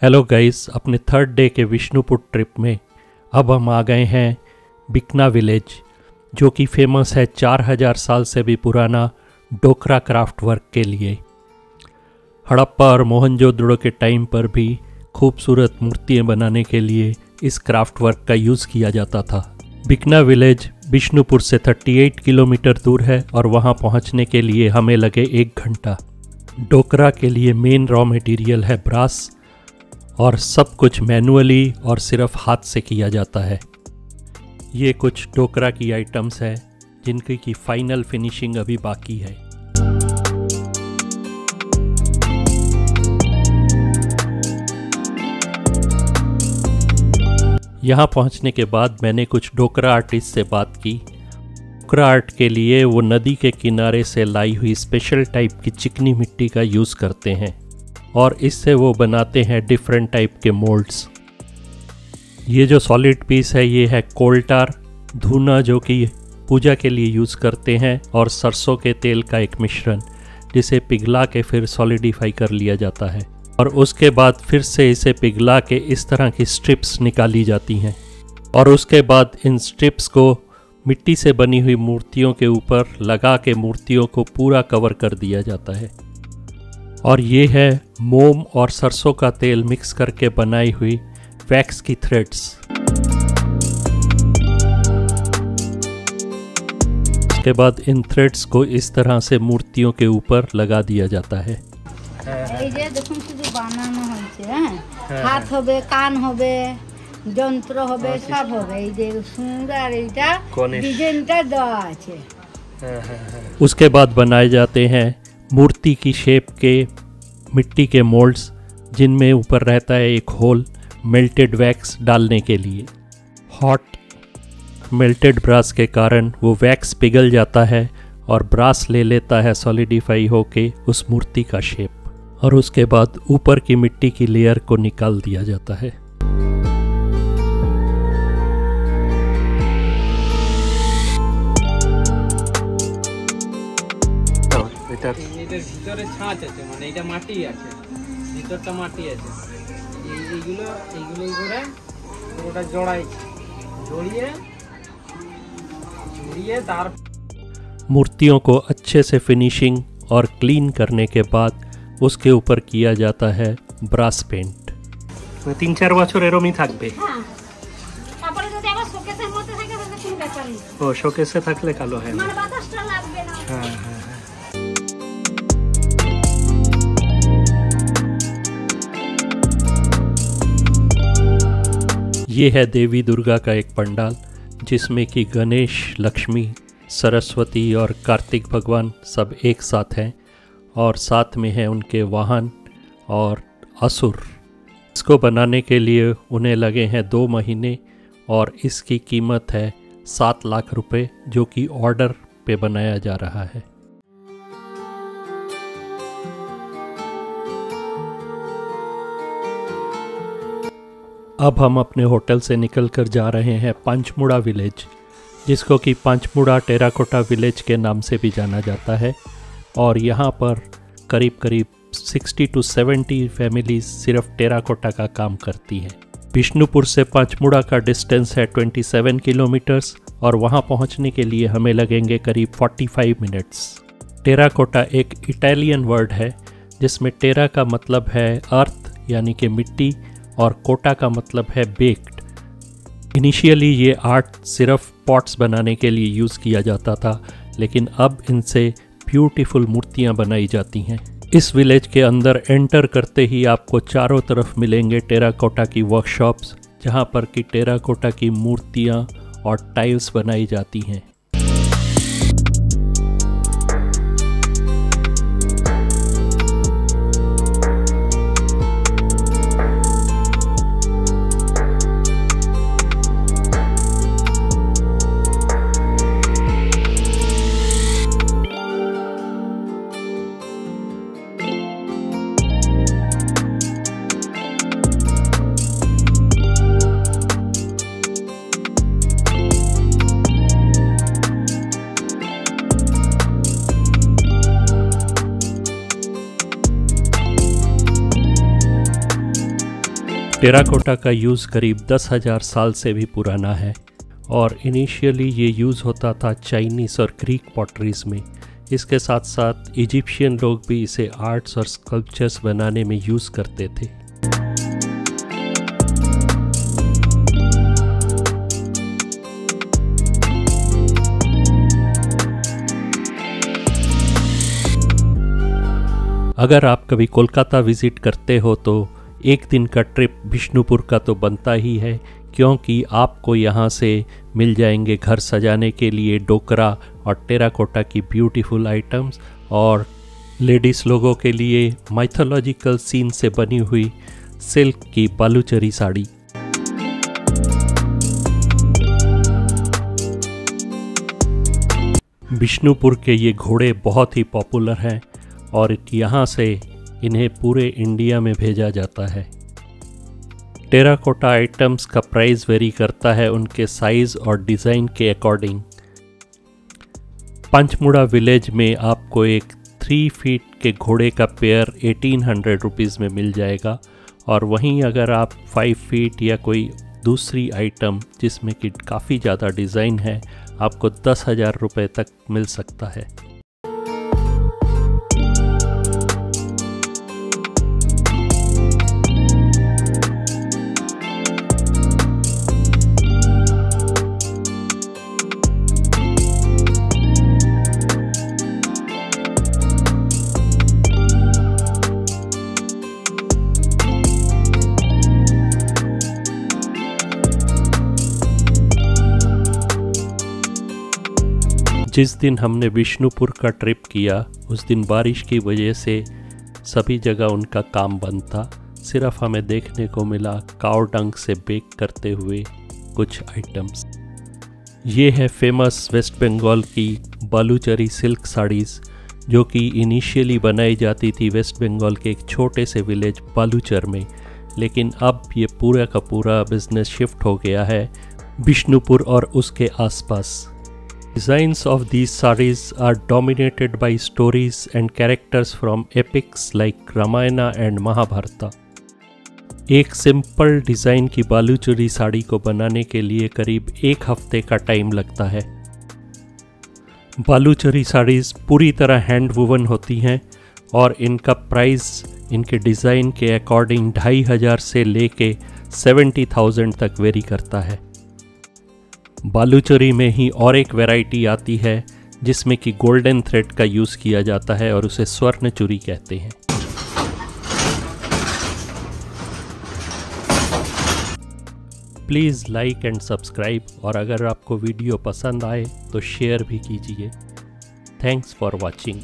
Hello guys, अपने third day के Vishnupur trip में अब हम आ गए हैं बिकना विलेज, जो कि फेमस है 4000 साल से भी पुराना डोकरा क्राफ्ट वर्क के लिए। हड़प्पा और मोहनजोदड़ो के टाइम पर भी खूबसूरत मूर्तियाँ बनाने के लिए इस क्राफ्ट वर्क का यूज़ किया जाता था। बिकना विलेज विष्णुपुर से 38 किलोमीटर दूर है और वहाँ पहुँचने के लिए हमें लगे 1 घंटा। डोकरा के लिए मेन रॉ मटेरियल है ब्रास और सब कुछ मैनुअली और सिर्फ हाथ से किया जाता है। ये कुछ डोकरा की आइटम्स हैं जिनकी की फाइनल फिनिशिंग अभी बाकी है। यहाँ पहुँचने के बाद मैंने कुछ डोकरा आर्टिस्ट से बात की। डोकरा आर्ट के लिए वो नदी के किनारे से लाई हुई स्पेशल टाइप की चिकनी मिट्टी का यूज़ करते हैं और इससे वो बनाते हैं डिफरेंट टाइप के मोल्ड्स। ये जो सॉलिड पीस है ये है कोल्टार, धूना जो कि पूजा के लिए यूज़ करते हैं, और सरसों के तेल का एक मिश्रण जिसे पिघला के फिर सॉलिडिफाई कर लिया जाता है और उसके बाद फिर से इसे पिघला के इस तरह की स्ट्रिप्स निकाली जाती हैं और उसके बाद इन स्ट्रिप्स को मिट्टी से बनी हुई मूर्तियों के ऊपर लगा के मूर्तियों को पूरा कवर कर दिया जाता है। और ये है मोम और सरसों का तेल मिक्स करके बनाई हुई वैक्स की थ्रेड्स। उसके बाद इन थ्रेड्स को इस तरह से मूर्तियों के ऊपर लगा दिया जाता है। हाथ होबे, कान होबे, যন্ত্র হবে, সব হবে। এই যে সুন্দর এইটা ডিজাইনটা দেওয়া আছে। उसके बाद बनाए जाते हैं मूर्ति की शेप के मिट्टी के मोल्ड्स, जिनमें ऊपर रहता है एक होल मेल्टेड वैक्स डालने के लिए। हॉट मेल्टेड ब्रास के कारण वो वैक्स पिघल जाता है और ब्रास ले लेता है सॉलिडिफाई होके उस मूर्ति का शेप, और उसके बाद ऊपर की मिट्टी की लेयर को निकाल दिया जाता है। ভিতরে ছাঁচ আছে, মানে এটা মাটি আছে, ভিতরটা মাটি আছে। এইগুলো করে ওটা জড়িয়ে তার मूर्तियों को अच्छे से फिनिशिंग और क्लीन करने के बाद उसके ऊपर किया जाता है ब्रास पेंट। 3-4 বছর এরমই থাকবে। হ্যাঁ, তারপরে যদি আবার শোকেসের মধ্যে থাকে তাহলে কোনো ব্যাপার নেই। ও শোকেসে থাকলে কালো হয় না। মানে বাতাসটা লাগবে না। হ্যাঁ হ্যাঁ। ये है देवी दुर्गा का एक पंडाल जिसमें कि गणेश, लक्ष्मी, सरस्वती और कार्तिक भगवान सब एक साथ हैं और साथ में है उनके वाहन और असुर। इसको बनाने के लिए उन्हें लगे हैं 2 महीने और इसकी कीमत है 7 लाख रुपए, जो कि ऑर्डर पे बनाया जा रहा है। अब हम अपने होटल से निकलकर जा रहे हैं पंचमुड़ा विलेज, जिसको कि पंचमुड़ा टेराकोटा विलेज के नाम से भी जाना जाता है, और यहाँ पर करीब 60 to 70 फैमिलीज सिर्फ टेराकोटा का काम करती हैं। विष्णुपुर से पंचमुड़ा का डिस्टेंस है 27 किलोमीटर्स और वहाँ पहुँचने के लिए हमें लगेंगे करीब 45 मिनट्स। टेराकोटा एक इटालियन वर्ड है जिसमें टेरा का मतलब है अर्थ यानी कि मिट्टी और कोटा का मतलब है बेक्ड। इनिशियली ये आर्ट सिर्फ पॉट्स बनाने के लिए यूज़ किया जाता था, लेकिन अब इनसे ब्यूटीफुल मूर्तियाँ बनाई जाती हैं। इस विलेज के अंदर एंटर करते ही आपको चारों तरफ मिलेंगे टेराकोटा की वर्कशॉप्स, जहाँ पर कि टेराकोटा की मूर्तियाँ और टाइल्स बनाई जाती हैं। टेराकोटा का यूज़ करीब 10,000 साल से भी पुराना है और इनिशियली ये यूज़ होता था चाइनीज़ और ग्रीक पॉटरीज़ में। इसके साथ साथ इजिप्शियन लोग भी इसे आर्ट्स और स्कल्पचर्स बनाने में यूज़ करते थे। अगर आप कभी कोलकाता विज़िट करते हो तो एक दिन का ट्रिप बिष्णुपुर का तो बनता ही है, क्योंकि आपको यहाँ से मिल जाएंगे घर सजाने के लिए डोकरा और टेराकोटा की ब्यूटीफुल आइटम्स और लेडीज़ लोगों के लिए माइथोलॉजिकल सीन से बनी हुई सिल्क की बालूचरी साड़ी। बिष्णुपुर के ये घोड़े बहुत ही पॉपुलर हैं और यहाँ से इन्हें पूरे इंडिया में भेजा जाता है। टेराकोटा आइटम्स का प्राइस वेरी करता है उनके साइज़ और डिज़ाइन के अकॉर्डिंग। पंचमुड़ा विलेज में आपको एक 3 फीट के घोड़े का पेयर 1800 रुपीज़ में मिल जाएगा और वहीं अगर आप 5 फीट या कोई दूसरी आइटम जिसमें कि काफ़ी ज़्यादा डिज़ाइन है आपको 10,000 रुपये तक मिल सकता है। जिस दिन हमने बिष्णुपुर का ट्रिप किया उस दिन बारिश की वजह से सभी जगह उनका काम बंद था। सिर्फ हमें देखने को मिला काव डंग से बेक करते हुए कुछ आइटम्स। ये है फेमस वेस्ट बंगाल की बालूचरी सिल्क साड़ीज़, जो कि इनिशियली बनाई जाती थी वेस्ट बंगाल के एक छोटे से विलेज बालूचर में, लेकिन अब ये पूरा का पूरा बिजनेस शिफ्ट हो गया है बिष्णुपुर और उसके आसपास। Designs of these sarees are dominated by stories and characters from epics like Ramayana and Mahabharata. एक सिंपल डिज़ाइन की बालूचरी साड़ी को बनाने के लिए करीब 1 हफ्ते का टाइम लगता है। बालूचरी साड़ीज़ पूरी तरह हैंड वूवन होती हैं और इनका प्राइस इनके डिज़ाइन के अकॉर्डिंग 2500 से लेके 70,000 तक वेरी करता है। बालूचरी में ही और एक वैरायटी आती है जिसमें कि गोल्डन थ्रेड का यूज़ किया जाता है और उसे स्वर्ण चूड़ी कहते हैं। प्लीज़ लाइक एंड सब्सक्राइब और अगर आपको वीडियो पसंद आए तो शेयर भी कीजिए। Thanks for watching.